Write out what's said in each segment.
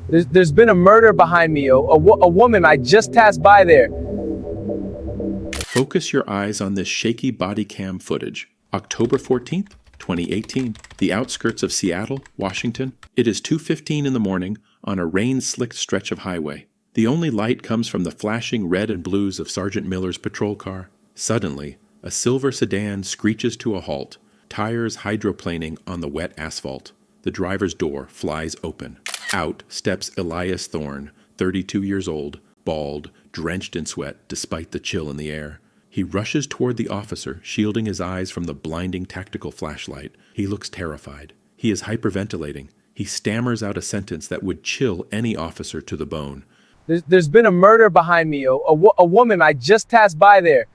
There's been a murder behind me. A woman, I just passed by there. Focus your eyes on this shaky body cam footage. October 14th, 2018. The outskirts of Seattle, Washington. It is 2:15 in the morning on a rain-slicked stretch of highway. The only light comes from the flashing red and blues of Sergeant Miller's patrol car. Suddenly, a silver sedan screeches to a halt, tires hydroplaning on the wet asphalt. The driver's door flies open. Out steps Elias Thorne, 32 years old, bald, drenched in sweat despite the chill in the air. He rushes toward the officer, shielding his eyes from the blinding tactical flashlight. He looks terrified. He is hyperventilating. He stammers out a sentence that would chill any officer to the bone. There's been a murder behind me. A woman, I just passed by there.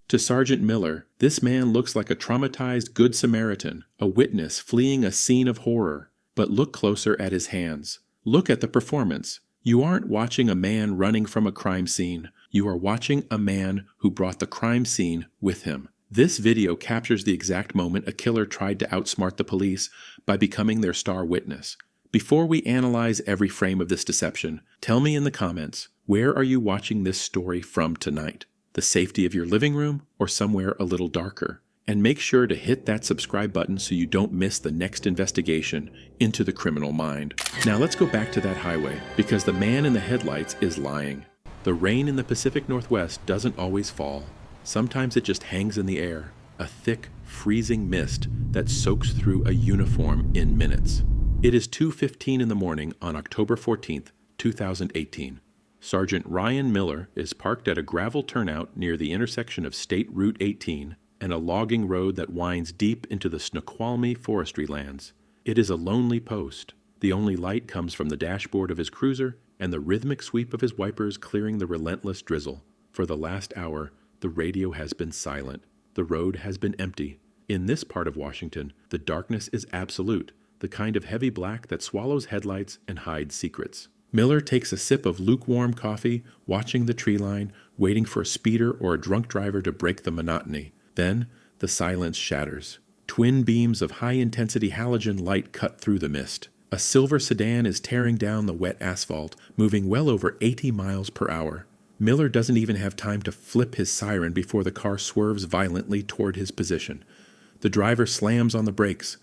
To Sergeant Miller, this man looks like a traumatized Good Samaritan, a witness fleeing a scene of horror. But look closer at his hands. Look at the performance. You aren't watching a man running from a crime scene. You are watching a man who brought the crime scene with him. This video captures the exact moment a killer tried to outsmart the police by becoming their star witness. Before we analyze every frame of this deception, tell me in the comments, where are you watching this story from tonight? The safety of your living room or somewhere a little darker? And make sure to hit that subscribe button so you don't miss the next investigation into the criminal mind. Now let's go back to that highway, because the man in the headlights is lying. The rain in the Pacific Northwest doesn't always fall. Sometimes it just hangs in the air, a thick, freezing mist that soaks through a uniform in minutes. It is 2:15 in the morning on October 14th, 2018. Sergeant Ryan Miller is parked at a gravel turnout near the intersection of State Route 18 and a logging road that winds deep into the Snoqualmie forestry lands. It is a lonely post. The only light comes from the dashboard of his cruiser and the rhythmic sweep of his wipers clearing the relentless drizzle. For the last hour, the radio has been silent. The road has been empty. In this part of Washington, the darkness is absolute, the kind of heavy black that swallows headlights and hides secrets. Miller takes a sip of lukewarm coffee, watching the tree line, waiting for a speeder or a drunk driver to break the monotony. Then, the silence shatters. Twin beams of high-intensity halogen light cut through the mist. A silver sedan is tearing down the wet asphalt, moving well over 80 miles per hour. Miller doesn't even have time to flip his siren before the car swerves violently toward his position. The driver slams on the brakes.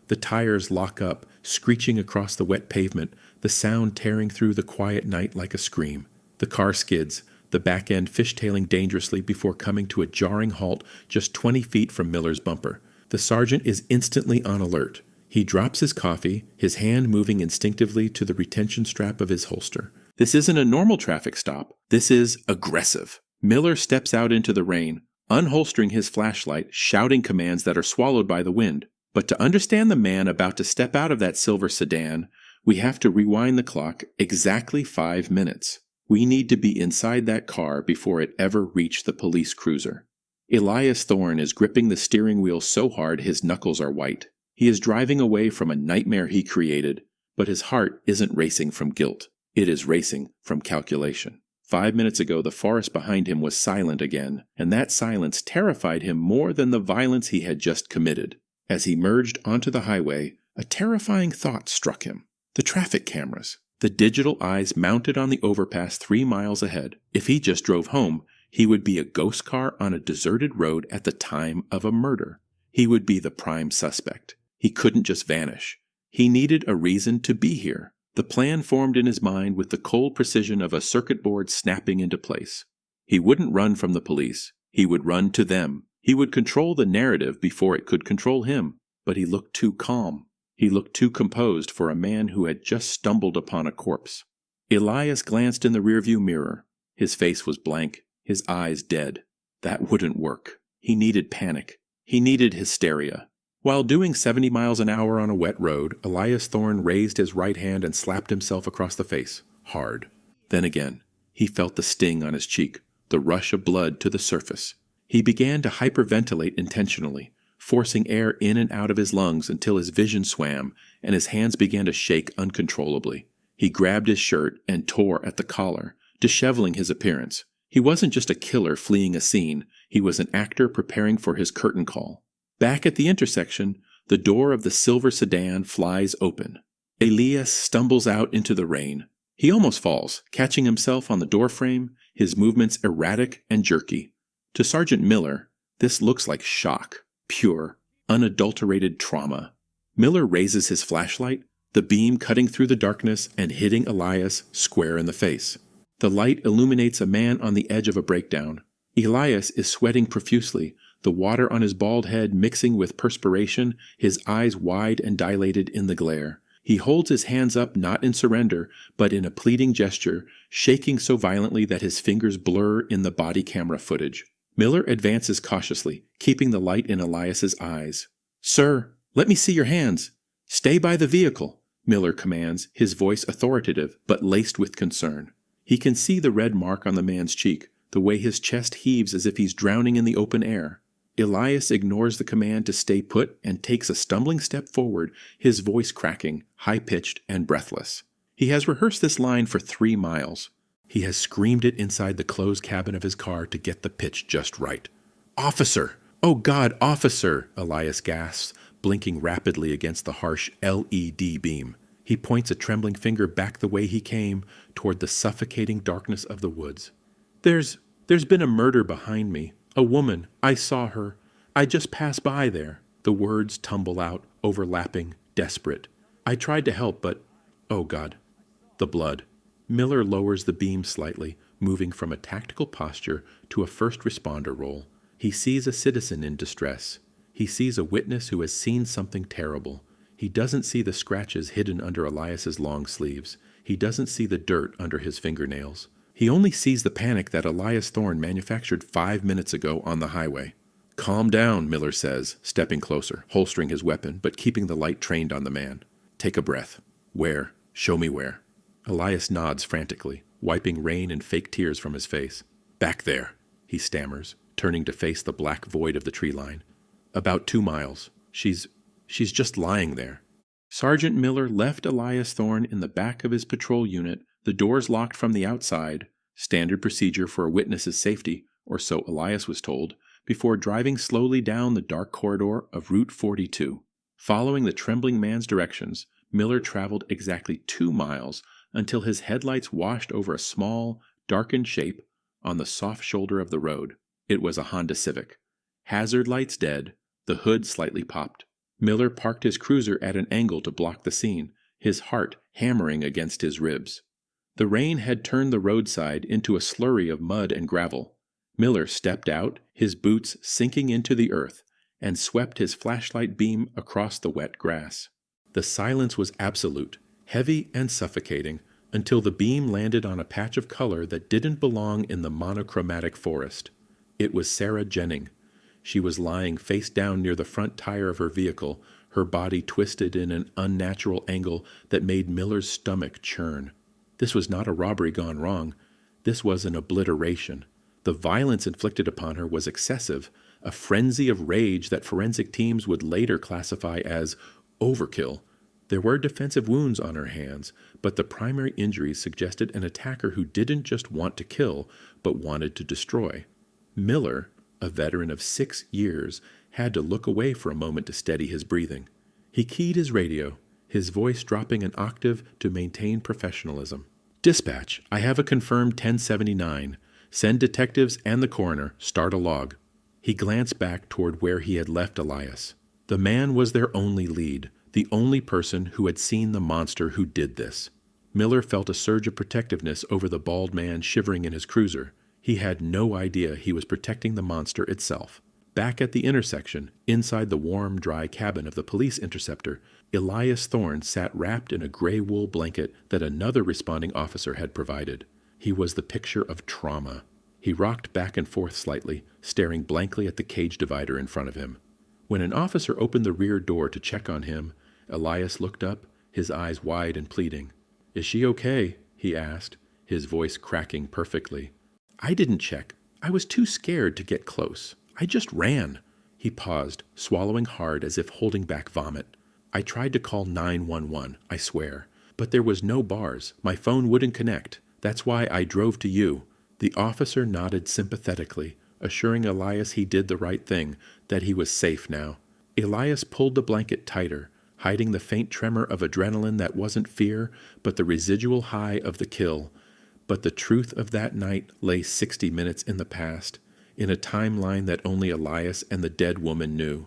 The tires lock up, screeching across the wet pavement, the sound tearing through the quiet night like a scream. The car skids, the back end fishtailing dangerously before coming to a jarring halt just 20 feet from Miller's bumper. The sergeant is instantly on alert. He drops his coffee, his hand moving instinctively to the retention strap of his holster. This isn't a normal traffic stop. This is aggressive. Miller steps out into the rain, unholstering his flashlight, shouting commands that are swallowed by the wind. But to understand the man about to step out of that silver sedan, we have to rewind the clock exactly 5 minutes. We need to be inside that car before it ever reached the police cruiser. Elias Thorne is gripping the steering wheel so hard his knuckles are white. He is driving away from a nightmare he created, but his heart isn't racing from guilt. It is racing from calculation. 5 minutes ago, the forest behind him was silent again, and that silence terrified him more than the violence he had just committed. As he merged onto the highway, a terrifying thought struck him. The traffic cameras. The digital eyes mounted on the overpass 3 miles ahead. If he just drove home, he would be a ghost car on a deserted road at the time of a murder. He would be the prime suspect. He couldn't just vanish. He needed a reason to be here. The plan formed in his mind with the cold precision of a circuit board snapping into place. He wouldn't run from the police. He would run to them. He would control the narrative before it could control him. But he looked too calm. He looked too composed for a man who had just stumbled upon a corpse. Elias glanced in the rearview mirror. His face was blank, his eyes dead. That wouldn't work. He needed panic. He needed hysteria. While doing 70 miles an hour on a wet road, Elias Thorne raised his right hand and slapped himself across the face, hard. Then again, he felt the sting on his cheek, the rush of blood to the surface. He began to hyperventilate intentionally, forcing air in and out of his lungs until his vision swam and his hands began to shake uncontrollably. He grabbed his shirt and tore at the collar, disheveling his appearance. He wasn't just a killer fleeing a scene, he was an actor preparing for his curtain call. Back at the intersection, the door of the silver sedan flies open. Elias stumbles out into the rain. He almost falls, catching himself on the doorframe, his movements erratic and jerky. To Sergeant Miller, this looks like shock, pure, unadulterated trauma. Miller raises his flashlight, the beam cutting through the darkness and hitting Elias square in the face. The light illuminates a man on the edge of a breakdown. Elias is sweating profusely, the water on his bald head mixing with perspiration, his eyes wide and dilated in the glare. He holds his hands up not in surrender, but in a pleading gesture, shaking so violently that his fingers blur in the body camera footage. Miller advances cautiously, keeping the light in Elias's eyes. "Sir, let me see your hands. Stay by the vehicle," Miller commands, his voice authoritative but laced with concern. He can see the red mark on the man's cheek, the way his chest heaves as if he's drowning in the open air. Elias ignores the command to stay put and takes a stumbling step forward, his voice cracking, high-pitched and breathless. He has rehearsed this line for 3 miles. He has screamed it inside the closed cabin of his car to get the pitch just right. "Officer! Oh God, officer!" Elias gasps, blinking rapidly against the harsh LED beam. He points a trembling finger back the way he came, toward the suffocating darkness of the woods. There's been a murder behind me. A woman. I saw her. I just passed by there." The words tumble out, overlapping, desperate. "I tried to help, but... oh God. The blood." Miller lowers the beam slightly, moving from a tactical posture to a first responder role. He sees a citizen in distress. He sees a witness who has seen something terrible. He doesn't see the scratches hidden under Elias's long sleeves. He doesn't see the dirt under his fingernails. He only sees the panic that Elias Thorne manufactured 5 minutes ago on the highway. "Calm down," Miller says, stepping closer, holstering his weapon, but keeping the light trained on the man. "Take a breath. Where? Show me where." Elias nods frantically, wiping rain and fake tears from his face. "Back there," he stammers, turning to face the black void of the tree line. "About 2 miles. She's just lying there." Sergeant Miller left Elias Thorne in the back of his patrol unit, the doors locked from the outside, standard procedure for a witness's safety, or so Elias was told, before driving slowly down the dark corridor of Route 42. Following the trembling man's directions, Miller traveled exactly 2 miles until his headlights washed over a small, darkened shape on the soft shoulder of the road. It was a Honda Civic. Hazard lights dead, the hood slightly popped. Miller parked his cruiser at an angle to block the scene, his heart hammering against his ribs. The rain had turned the roadside into a slurry of mud and gravel. Miller stepped out, his boots sinking into the earth, and swept his flashlight beam across the wet grass. The silence was absolute, heavy and suffocating, until the beam landed on a patch of color that didn't belong in the monochromatic forest. It was Sarah Jennings. She was lying face down near the front tire of her vehicle, her body twisted in an unnatural angle that made Miller's stomach churn. This was not a robbery gone wrong. This was an obliteration. The violence inflicted upon her was excessive, a frenzy of rage that forensic teams would later classify as overkill. There were defensive wounds on her hands, but the primary injuries suggested an attacker who didn't just want to kill, but wanted to destroy. Miller, a veteran of 6 years, had to look away for a moment to steady his breathing. He keyed his radio, his voice dropping an octave to maintain professionalism. "Dispatch, I have a confirmed 1079. Send detectives and the coroner. Start a log." He glanced back toward where he had left Elias. The man was their only lead, the only person who had seen the monster who did this. Miller felt a surge of protectiveness over the bald man shivering in his cruiser. He had no idea he was protecting the monster itself. Back at the intersection, inside the warm, dry cabin of the police interceptor, Elias Thorne sat wrapped in a gray wool blanket that another responding officer had provided. He was the picture of trauma. He rocked back and forth slightly, staring blankly at the cage divider in front of him. When an officer opened the rear door to check on him, Elias looked up, his eyes wide and pleading. "Is she okay?" he asked, his voice cracking perfectly. "I didn't check. I was too scared to get close. I just ran." He paused, swallowing hard as if holding back vomit. "I tried to call 911, I swear. But there was no bars. My phone wouldn't connect. That's why I drove to you." The officer nodded sympathetically, assuring Elias he did the right thing, that he was safe now. Elias pulled the blanket tighter, hiding the faint tremor of adrenaline that wasn't fear, but the residual high of the kill. But the truth of that night lay 60 minutes in the past, in a timeline that only Elias and the dead woman knew.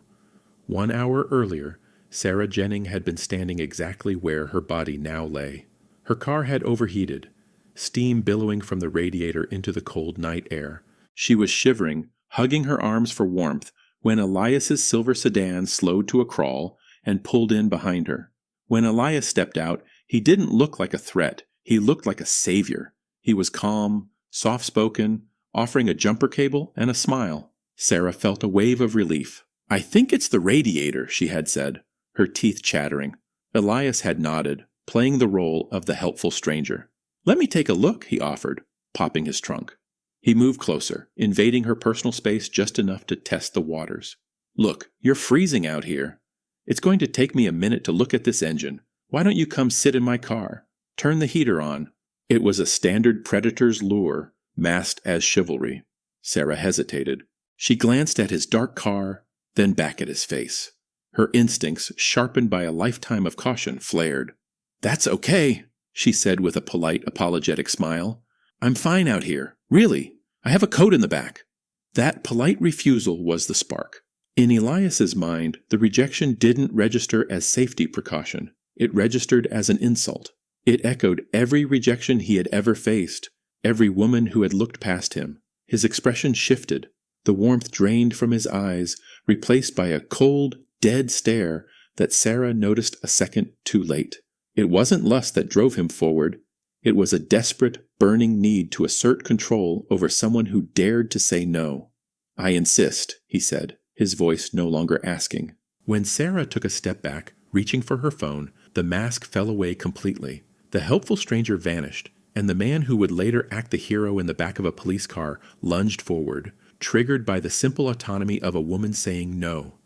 1 hour earlier, Sarah Jennings had been standing exactly where her body now lay. Her car had overheated, steam billowing from the radiator into the cold night air. She was shivering, hugging her arms for warmth, when Elias's silver sedan slowed to a crawl and pulled in behind her. When Elias stepped out, he didn't look like a threat. He looked like a savior. He was calm, soft-spoken, offering a jumper cable and a smile. Sarah felt a wave of relief. "I think it's the radiator," she had said, her teeth chattering. Elias had nodded, playing the role of the helpful stranger. "Let me take a look," he offered, popping his trunk. He moved closer, invading her personal space just enough to test the waters. "Look, you're freezing out here. It's going to take me a minute to look at this engine. Why don't you come sit in my car? Turn the heater on." It was a standard predator's lure, masked as chivalry. Sarah hesitated. She glanced at his dark car, then back at his face. Her instincts, sharpened by a lifetime of caution, flared. "That's okay," she said with a polite, apologetic smile. "I'm fine out here. Really. I have a coat in the back." That polite refusal was the spark. In Elias's mind, the rejection didn't register as safety precaution. It registered as an insult. It echoed every rejection he had ever faced, every woman who had looked past him. His expression shifted, the warmth drained from his eyes, replaced by a cold, dead stare that Sarah noticed a second too late. It wasn't lust that drove him forward. It was a desperate, burning need to assert control over someone who dared to say no. "I insist," he said, his voice no longer asking. When Sarah took a step back, reaching for her phone, the mask fell away completely. The helpful stranger vanished, and the man who would later act the hero in the back of a police car lunged forward, triggered by the simple autonomy of a woman saying no.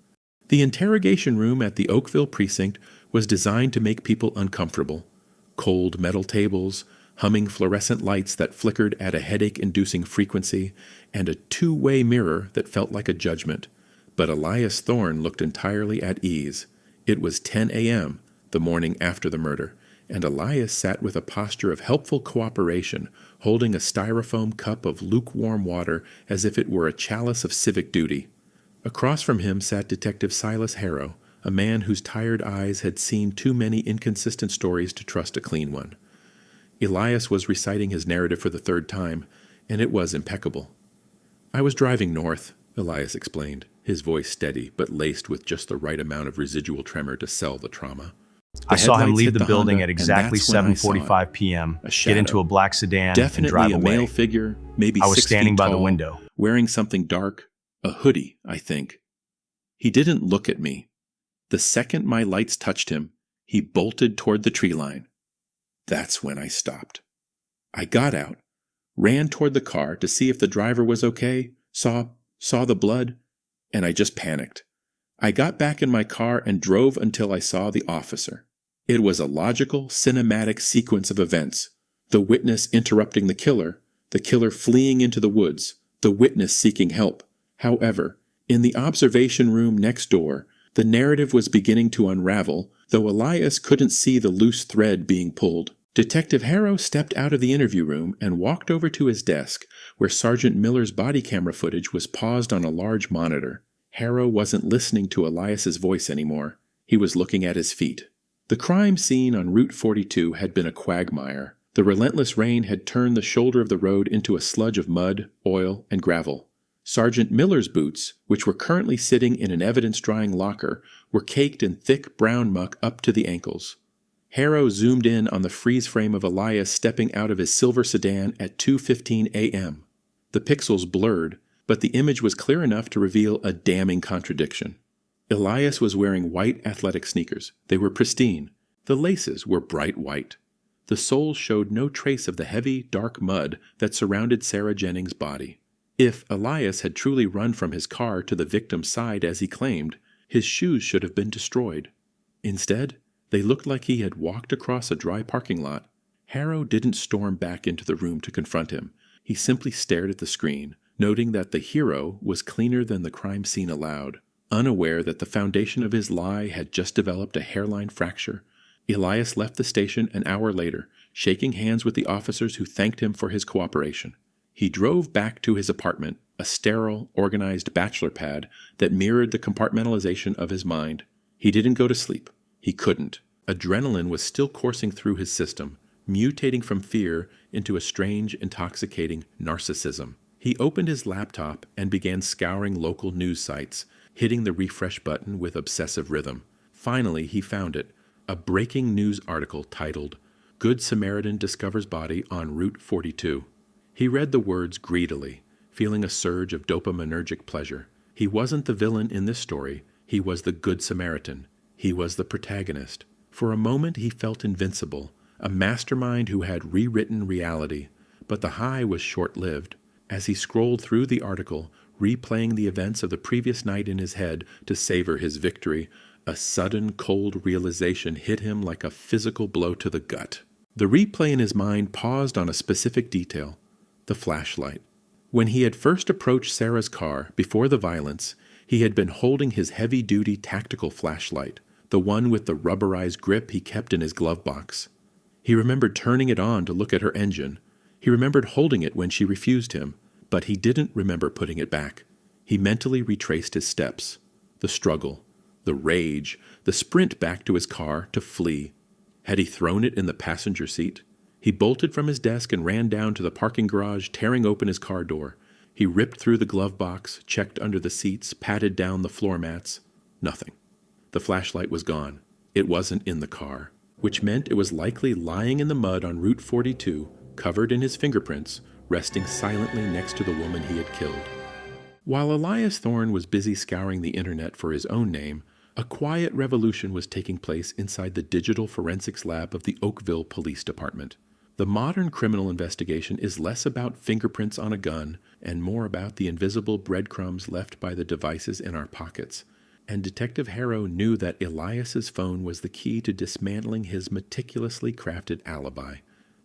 The interrogation room at the Oakville precinct was designed to make people uncomfortable. Cold metal tables, humming fluorescent lights that flickered at a headache-inducing frequency, and a two-way mirror that felt like a judgment. But Elias Thorne looked entirely at ease. It was 10 a.m., the morning after the murder, and Elias sat with a posture of helpful cooperation, holding a styrofoam cup of lukewarm water as if it were a chalice of civic duty. Across from him sat Detective Silas Harrow, a man whose tired eyes had seen too many inconsistent stories to trust a clean one. Elias was reciting his narrative for the third time, and it was impeccable. "I was driving north," Elias explained, his voice steady but laced with just the right amount of residual tremor to sell the trauma. I saw him leave the building Honda, at exactly 7:45 p.m., get into a black sedan, and Definitely drive a away. male figure, maybe I was 6 standing feet by the tall, window. wearing something dark, a hoodie, I think. He didn't look at me. The second my lights touched him, he bolted toward the tree line. That's when I stopped. I got out, ran toward the car to see if the driver was okay, saw the blood, and I just panicked. I got back in my car and drove until I saw the officer. It was a logical, cinematic sequence of events. The witness interrupting the killer fleeing into the woods, the witness seeking help. However, in the observation room next door, the narrative was beginning to unravel, though Elias couldn't see the loose thread being pulled. Detective Harrow stepped out of the interview room and walked over to his desk, where Sergeant Miller's body camera footage was paused on a large monitor. Harrow wasn't listening to Elias's voice anymore. He was looking at his feet. The crime scene on Route 42 had been a quagmire. The relentless rain had turned the shoulder of the road into a sludge of mud, oil, and gravel. Sergeant Miller's boots, which were currently sitting in an evidence-drying locker, were caked in thick brown muck up to the ankles. Harrow zoomed in on the freeze frame of Elias stepping out of his silver sedan at 2:15 a.m. The pixels blurred, but the image was clear enough to reveal a damning contradiction. Elias was wearing white athletic sneakers. They were pristine. The laces were bright white. The soles showed no trace of the heavy, dark mud that surrounded Sarah Jennings' body. If Elias had truly run from his car to the victim's side as he claimed, his shoes should have been destroyed. Instead, they looked like he had walked across a dry parking lot. Harrow didn't storm back into the room to confront him. He simply stared at the screen, noting that the hero was cleaner than the crime scene allowed. Unaware that the foundation of his lie had just developed a hairline fracture, Elias left the station an hour later, shaking hands with the officers who thanked him for his cooperation. He drove back to his apartment, a sterile, organized bachelor pad that mirrored the compartmentalization of his mind. He didn't go to sleep. He couldn't. Adrenaline was still coursing through his system, mutating from fear into a strange, intoxicating narcissism. He opened his laptop and began scouring local news sites, hitting the refresh button with obsessive rhythm. Finally, he found it, a breaking news article titled, "Good Samaritan Discovers Body on Route 42. He read the words greedily, feeling a surge of dopaminergic pleasure. He wasn't the villain in this story. He was the Good Samaritan. He was the protagonist. For a moment he felt invincible, a mastermind who had rewritten reality. But the high was short-lived. As he scrolled through the article, replaying the events of the previous night in his head to savor his victory, a sudden cold realization hit him like a physical blow to the gut. The replay in his mind paused on a specific detail, the flashlight. When he had first approached Sarah's car before the violence, he had been holding his heavy-duty tactical flashlight, the one with the rubberized grip he kept in his glove box. He remembered turning it on to look at her engine. He remembered holding it when she refused him, but he didn't remember putting it back. He mentally retraced his steps. The struggle, the rage, the sprint back to his car to flee. Had he thrown it in the passenger seat? He bolted from his desk and ran down to the parking garage, tearing open his car door. He ripped through the glove box, checked under the seats, patted down the floor mats. Nothing. The flashlight was gone. It wasn't in the car, which meant it was likely lying in the mud on Route 42, covered in his fingerprints, resting silently next to the woman he had killed. While Elias Thorne was busy scouring the internet for his own name, a quiet revolution was taking place inside the digital forensics lab of the Oakville Police Department. The modern criminal investigation is less about fingerprints on a gun and more about the invisible breadcrumbs left by the devices in our pockets. And Detective Harrow knew that Elias's phone was the key to dismantling his meticulously crafted alibi.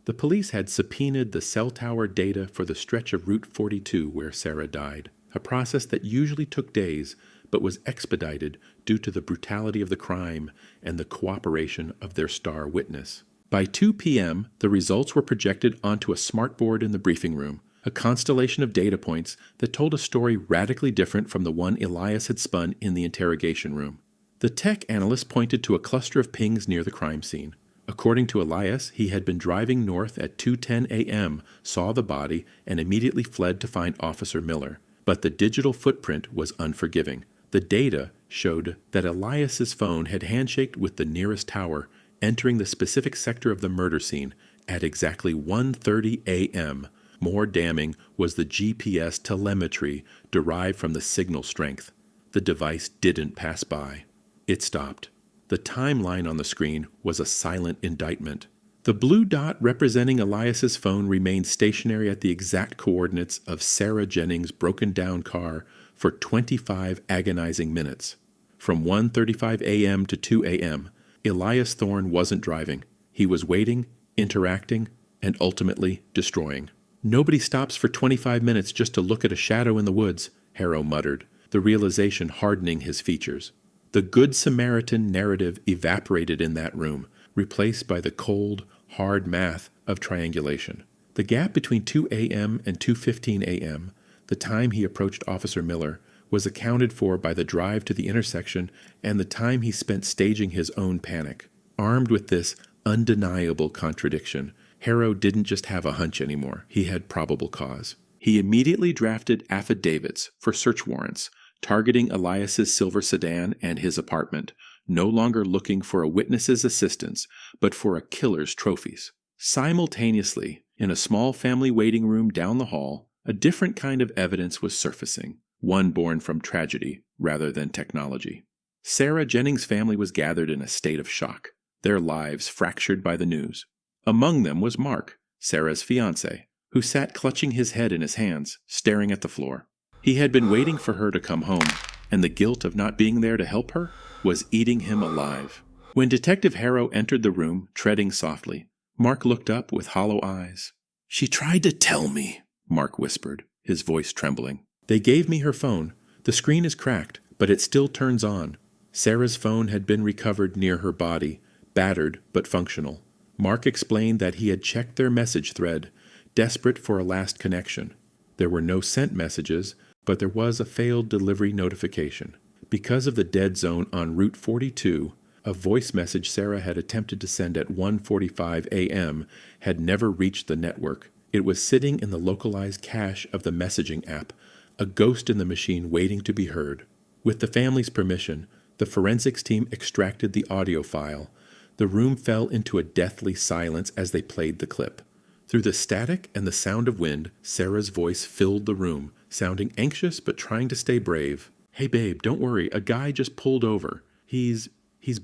The police had subpoenaed the cell tower data for the stretch of Route 42 where Sarah died, a process that usually took days but was expedited due to the brutality of the crime and the cooperation of their star witness. By 2 p.m., the results were projected onto a smartboard in the briefing room, a constellation of data points that told a story radically different from the one Elias had spun in the interrogation room. The tech analyst pointed to a cluster of pings near the crime scene. According to Elias, he had been driving north at 2:10 a.m., saw the body, and immediately fled to find Officer Miller. But the digital footprint was unforgiving. The data showed that Elias's phone had handshaked with the nearest tower, entering the specific sector of the murder scene at exactly 1:30 a.m. More damning was the GPS telemetry derived from the signal strength. The device didn't pass by. It stopped. The timeline on the screen was a silent indictment. The blue dot representing Elias's phone remained stationary at the exact coordinates of Sarah Jennings' broken-down car for 25 agonizing minutes. From 1:35 a.m. to 2 a.m., Elias Thorne wasn't driving. He was waiting, interacting, and ultimately destroying. "Nobody stops for 25 minutes just to look at a shadow in the woods," Harrow muttered, the realization hardening his features. The Good Samaritan narrative evaporated in that room, replaced by the cold, hard math of triangulation. The gap between 2 a.m. and 2:15 a.m., the time he approached Officer Miller, was accounted for by the drive to the intersection and the time he spent staging his own panic. Armed with this undeniable contradiction, Harrow didn't just have a hunch anymore. He had probable cause. He immediately drafted affidavits for search warrants, targeting Elias's silver sedan and his apartment, no longer looking for a witness's assistance, but for a killer's trophies. Simultaneously, in a small family waiting room down the hall, a different kind of evidence was surfacing, one born from tragedy rather than technology. Sarah Jennings' family was gathered in a state of shock, their lives fractured by the news. Among them was Mark, Sarah's fiancé, who sat clutching his head in his hands, staring at the floor. He had been waiting for her to come home, and the guilt of not being there to help her was eating him alive. When Detective Harrow entered the room, treading softly, Mark looked up with hollow eyes. "She tried to tell me," Mark whispered, his voice trembling. "They gave me her phone. The screen is cracked, but it still turns on. Sarah's phone had been recovered near her body, battered but functional. Mark explained that he had checked their message thread, desperate for a last connection. There were no sent messages, but there was a failed delivery notification. Because of the dead zone on Route 42, a voice message Sarah had attempted to send at 1:45 a.m. had never reached the network. It was sitting in the localized cache of the messaging app, a ghost in the machine waiting to be heard. With the family's permission, the forensics team extracted the audio file. The room fell into a deathly silence as they played the clip. Through the static and the sound of wind, Sarah's voice filled the room, sounding anxious but trying to stay brave. "Hey babe, don't worry, a guy just pulled over. He's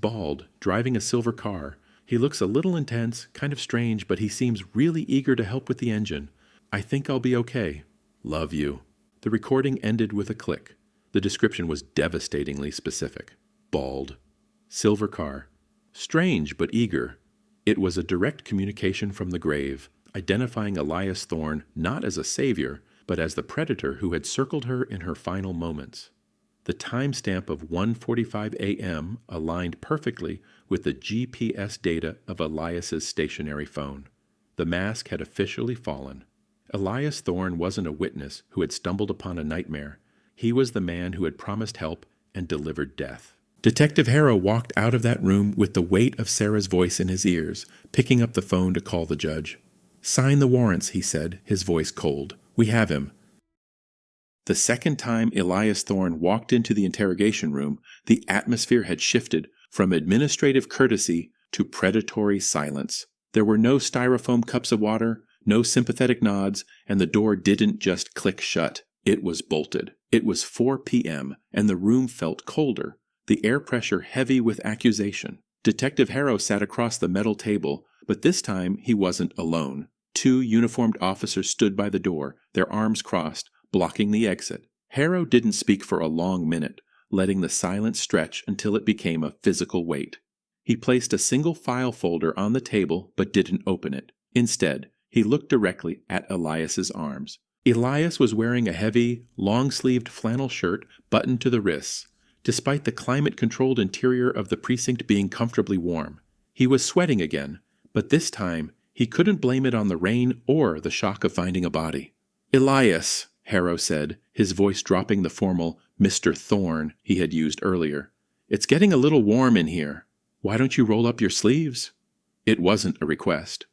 bald, driving a silver car. He looks a little intense, kind of strange, but he seems really eager to help with the engine. I think I'll be okay. Love you." The recording ended with a click. The description was devastatingly specific. Bald. Silver car. Strange but eager. It was a direct communication from the grave, identifying Elias Thorne not as a savior, but as the predator who had circled her in her final moments. The timestamp of 1:45 a.m. aligned perfectly with the GPS data of Elias's stationary phone. The mask had officially fallen. Elias Thorne wasn't a witness who had stumbled upon a nightmare. He was the man who had promised help and delivered death. Detective Harrow walked out of that room with the weight of Sarah's voice in his ears, picking up the phone to call the judge. "Sign the warrants," he said, his voice cold. "We have him." The second time Elias Thorne walked into the interrogation room, the atmosphere had shifted from administrative courtesy to predatory silence. There were no styrofoam cups of water, no sympathetic nods, and the door didn't just click shut. It was bolted. It was 4 p.m., and the room felt colder, the air pressure heavy with accusation. Detective Harrow sat across the metal table, but this time he wasn't alone. 2 uniformed officers stood by the door, their arms crossed, blocking the exit. Harrow didn't speak for a long minute, letting the silence stretch until it became a physical weight. He placed a single file folder on the table but didn't open it. Instead, he looked directly at Elias's arms. Elias was wearing a heavy, long-sleeved flannel shirt buttoned to the wrists, despite the climate-controlled interior of the precinct being comfortably warm. He was sweating again, but this time he couldn't blame it on the rain or the shock of finding a body. "Elias," Harrow said, his voice dropping the formal Mr. Thorne he had used earlier. "It's getting a little warm in here. Why don't you roll up your sleeves?" It wasn't a request.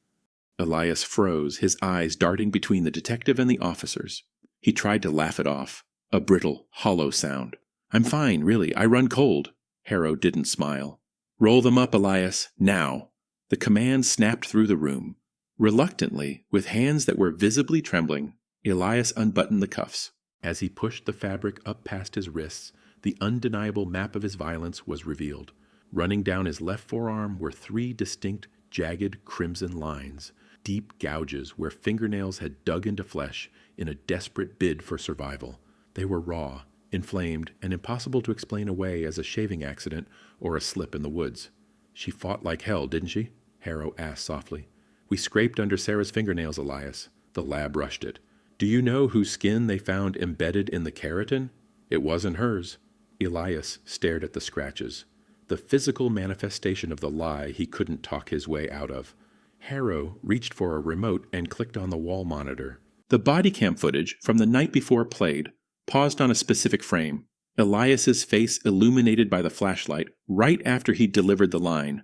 Elias froze, his eyes darting between the detective and the officers. He tried to laugh it off, a brittle, hollow sound. "I'm fine, really. I run cold." Harrow didn't smile. "Roll them up, Elias, now." The command snapped through the room. Reluctantly, with hands that were visibly trembling, Elias unbuttoned the cuffs. As he pushed the fabric up past his wrists, the undeniable map of his violence was revealed. Running down his left forearm were 3 distinct, jagged crimson lines, deep gouges where fingernails had dug into flesh in a desperate bid for survival. They were raw, inflamed, and impossible to explain away as a shaving accident or a slip in the woods. "She fought like hell, didn't she?" Harrow asked softly. "We scraped under Sarah's fingernails, Elias." The lab rushed it. "Do you know whose skin they found embedded in the keratin? It wasn't hers." Elias stared at the scratches, the physical manifestation of the lie he couldn't talk his way out of. Harrow reached for a remote and clicked on the wall monitor. The Bodycam footage from the night before played, paused on a specific frame. Elias's face illuminated by the flashlight right after he delivered the line.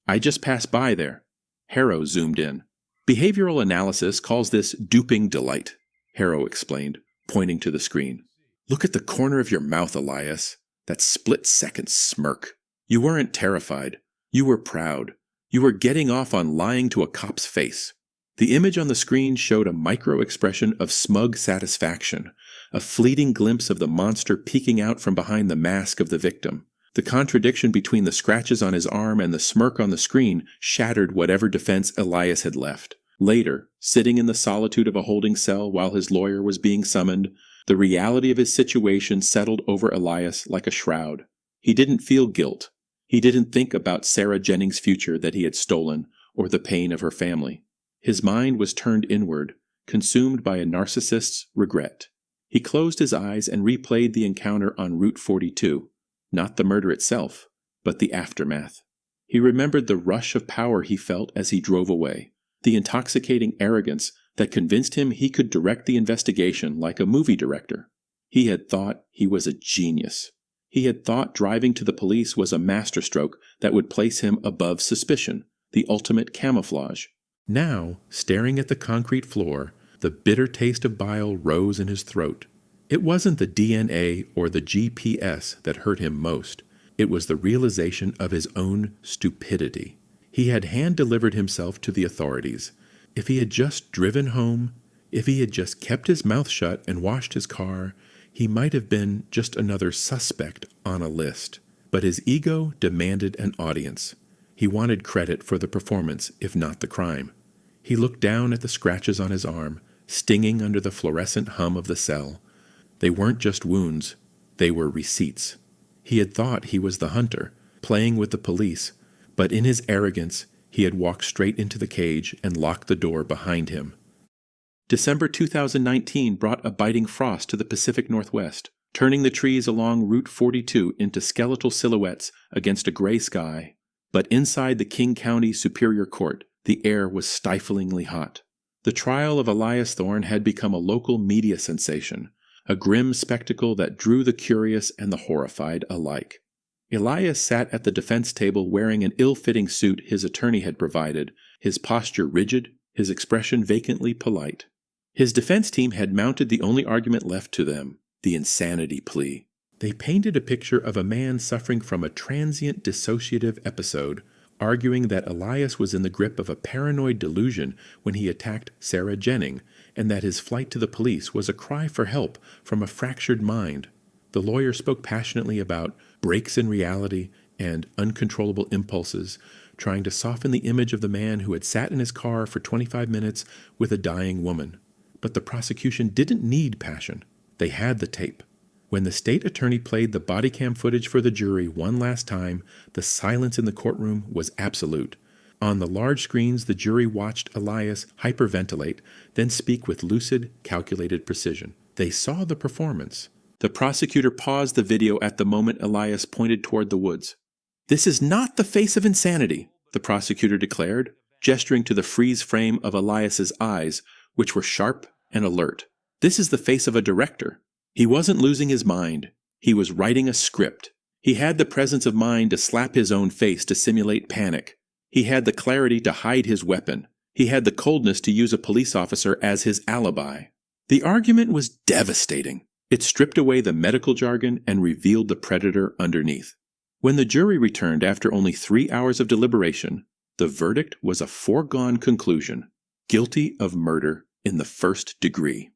"I just passed by there." Harrow zoomed in. "Behavioral analysis calls this duping delight," Harrow explained, pointing to the screen. "Look at the corner of your mouth, Elias. That split-second smirk. You weren't terrified. You were proud. You were getting off on lying to a cop's face." The image on the screen showed a micro-expression of smug satisfaction, a fleeting glimpse of the monster peeking out from behind the mask of the victim. The contradiction between the scratches on his arm and the smirk on the screen shattered whatever defense Elias had left. Later, sitting in the solitude of a holding cell while his lawyer was being summoned, the reality of his situation settled over Elias like a shroud. He didn't feel guilt. He didn't think about Sarah Jennings' future that he had stolen, or the pain of her family. His mind was turned inward, consumed by a narcissist's regret. He closed his eyes and replayed the encounter on Route 42, not the murder itself, but the aftermath. He remembered the rush of power he felt as he drove away, the intoxicating arrogance that convinced him he could direct the investigation like a movie director. He had thought he was a genius. He had thought driving to the police was a masterstroke that would place him above suspicion, the ultimate camouflage. Now, staring at the concrete floor, the bitter taste of bile rose in his throat. It wasn't the DNA or the GPS that hurt him most. It was the realization of his own stupidity. He had hand-delivered himself to the authorities. If he had just driven home, if he had just kept his mouth shut and washed his car, he might have been just another suspect on a list. But his ego demanded an audience. He wanted credit for the performance, if not the crime. He looked down at the scratches on his arm, stinging under the fluorescent hum of the cell. They weren't just wounds, they were receipts. He had thought he was the hunter, playing with the police, but in his arrogance, he had walked straight into the cage and locked the door behind him. December 2019 brought a biting frost to the Pacific Northwest, turning the trees along Route 42 into skeletal silhouettes against a gray sky. But inside the King County Superior Court, the air was stiflingly hot. The trial of Elias Thorne had become a local media sensation, a grim spectacle that drew the curious and the horrified alike. Elias sat at the defense table wearing an ill-fitting suit his attorney had provided, his posture rigid, his expression vacantly polite. His defense team had mounted the only argument left to them, the insanity plea. They painted a picture of a man suffering from a transient dissociative episode, arguing that Elias was in the grip of a paranoid delusion when he attacked Sarah Jennings, and that his flight to the police was a cry for help from a fractured mind. The lawyer spoke passionately about breaks in reality and uncontrollable impulses, trying to soften the image of the man who had sat in his car for 25 minutes with a dying woman. But the prosecution didn't need passion. They had the tape. When the state attorney played the Bodycam footage for the jury one last time, the silence in the courtroom was absolute. On the large screens, the jury watched Elias hyperventilate, then speak with lucid, calculated precision. They saw the performance. The prosecutor paused the video at the moment Elias pointed toward the woods. "This is not the face of insanity," the prosecutor declared, gesturing to the freeze frame of Elias's eyes, which were sharp and alert. "This is the face of a director. He wasn't losing his mind. He was writing a script. He had the presence of mind to slap his own face to simulate panic. He had the clarity to hide his weapon. He had the coldness to use a police officer as his alibi." The argument was devastating. It stripped away the medical jargon and revealed the predator underneath. When the jury returned after only 3 hours of deliberation, the verdict was a foregone conclusion: guilty of murder in the first degree.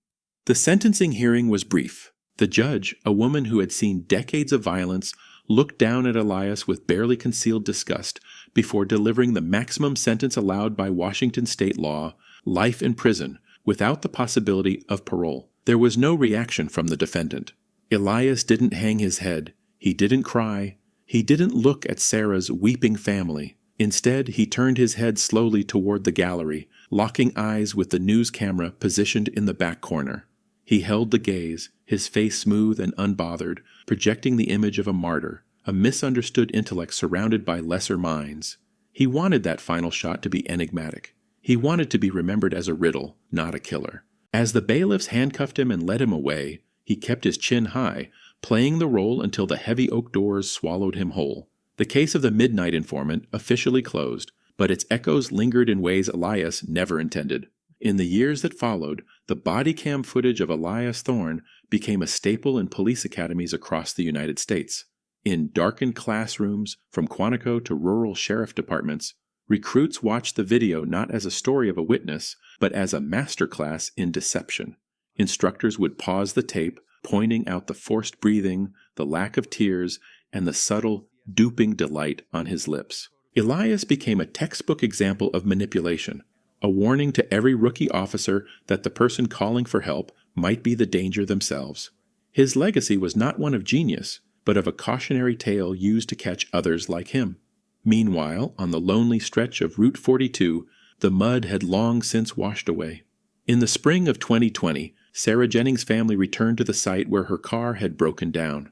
The sentencing hearing was brief. The judge, a woman who had seen decades of violence, looked down at Elias with barely concealed disgust before delivering the maximum sentence allowed by Washington state law, life in prison, without the possibility of parole. There was no reaction from the defendant. Elias didn't hang his head. He didn't cry. He didn't look at Sarah's weeping family. Instead, he turned his head slowly toward the gallery, locking eyes with the news camera positioned in the back corner. He held the gaze, his face smooth and unbothered, projecting the image of a martyr, a misunderstood intellect surrounded by lesser minds. He wanted that final shot to be enigmatic. He wanted to be remembered as a riddle, not a killer. As the bailiffs handcuffed him and led him away, he kept his chin high, playing the role until the heavy oak doors swallowed him whole. The case of the Midnight Informant officially closed, but its echoes lingered in ways Elias never intended. In the years that followed, the Bodycam footage of Elias Thorne became a staple in police academies across the United States. In darkened classrooms, from Quantico to rural sheriff departments, recruits watched the video not as a story of a witness, but as a masterclass in deception. Instructors would pause the tape, pointing out the forced breathing, the lack of tears, and the subtle, duping delight on his lips. Elias became a textbook example of manipulation, a warning to every rookie officer that the person calling for help might be the danger themselves. His legacy was not one of genius, but of a cautionary tale used to catch others like him. Meanwhile, on the lonely stretch of Route 42, the mud had long since washed away. In the spring of 2020, Sarah Jennings' family returned to the site where her car had broken down.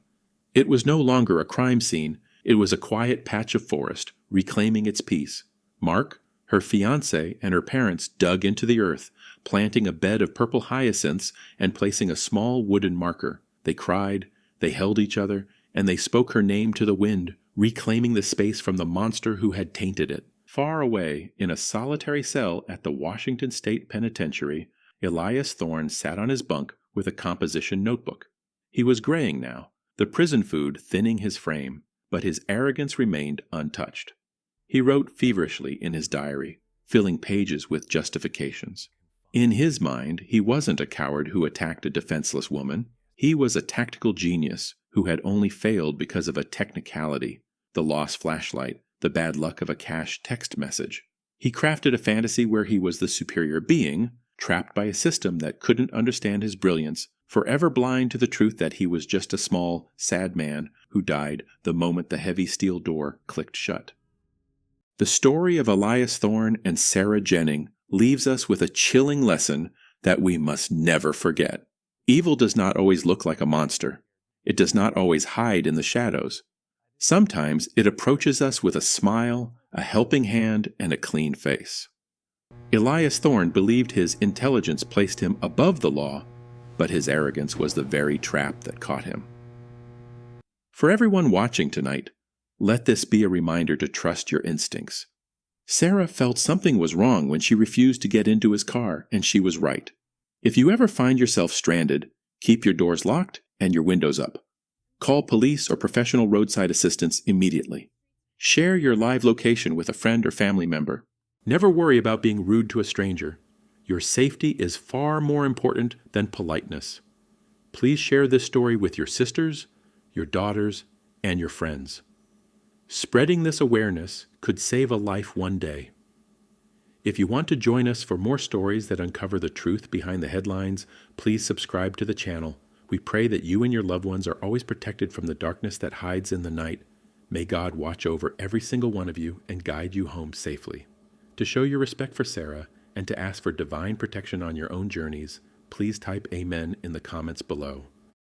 It was no longer a crime scene. It was a quiet patch of forest, reclaiming its peace. Mark, her fiancé, and her parents dug into the earth, planting a bed of purple hyacinths and placing a small wooden marker. They cried, they held each other, and they spoke her name to the wind, reclaiming the space from the monster who had tainted it. Far away, in a solitary cell at the Washington State Penitentiary, Elias Thorne sat on his bunk with a composition notebook. He was graying now, the prison food thinning his frame, but his arrogance remained untouched. He wrote feverishly in his diary, filling pages with justifications. In his mind, he wasn't a coward who attacked a defenseless woman. He was a tactical genius who had only failed because of a technicality, the lost flashlight, the bad luck of a cached text message. He crafted a fantasy where he was the superior being, trapped by a system that couldn't understand his brilliance, forever blind to the truth that he was just a small, sad man who died the moment the heavy steel door clicked shut. The story of Elias Thorne and Sarah Jennings leaves us with a chilling lesson that we must never forget. Evil does not always look like a monster. It does not always hide in the shadows. Sometimes it approaches us with a smile, a helping hand, and a clean face. Elias Thorne believed his intelligence placed him above the law, but his arrogance was the very trap that caught him. For everyone watching tonight, let this be a reminder to trust your instincts. Sarah felt something was wrong when she refused to get into his car, and she was right. If you ever find yourself stranded, keep your doors locked and your windows up. Call police or professional roadside assistance immediately. Share your live location with a friend or family member. Never worry about being rude to a stranger. Your safety is far more important than politeness. Please share this story with your sisters, your daughters, and your friends. Spreading this awareness could save a life one day. If you want to join us for more stories that uncover the truth behind the headlines, please subscribe to the channel. We pray that you and your loved ones are always protected from the darkness that hides in the night. May God watch over every single one of you and guide you home safely. To show your respect for Sarah and to ask for divine protection on your own journeys, please type Amen in the comments below.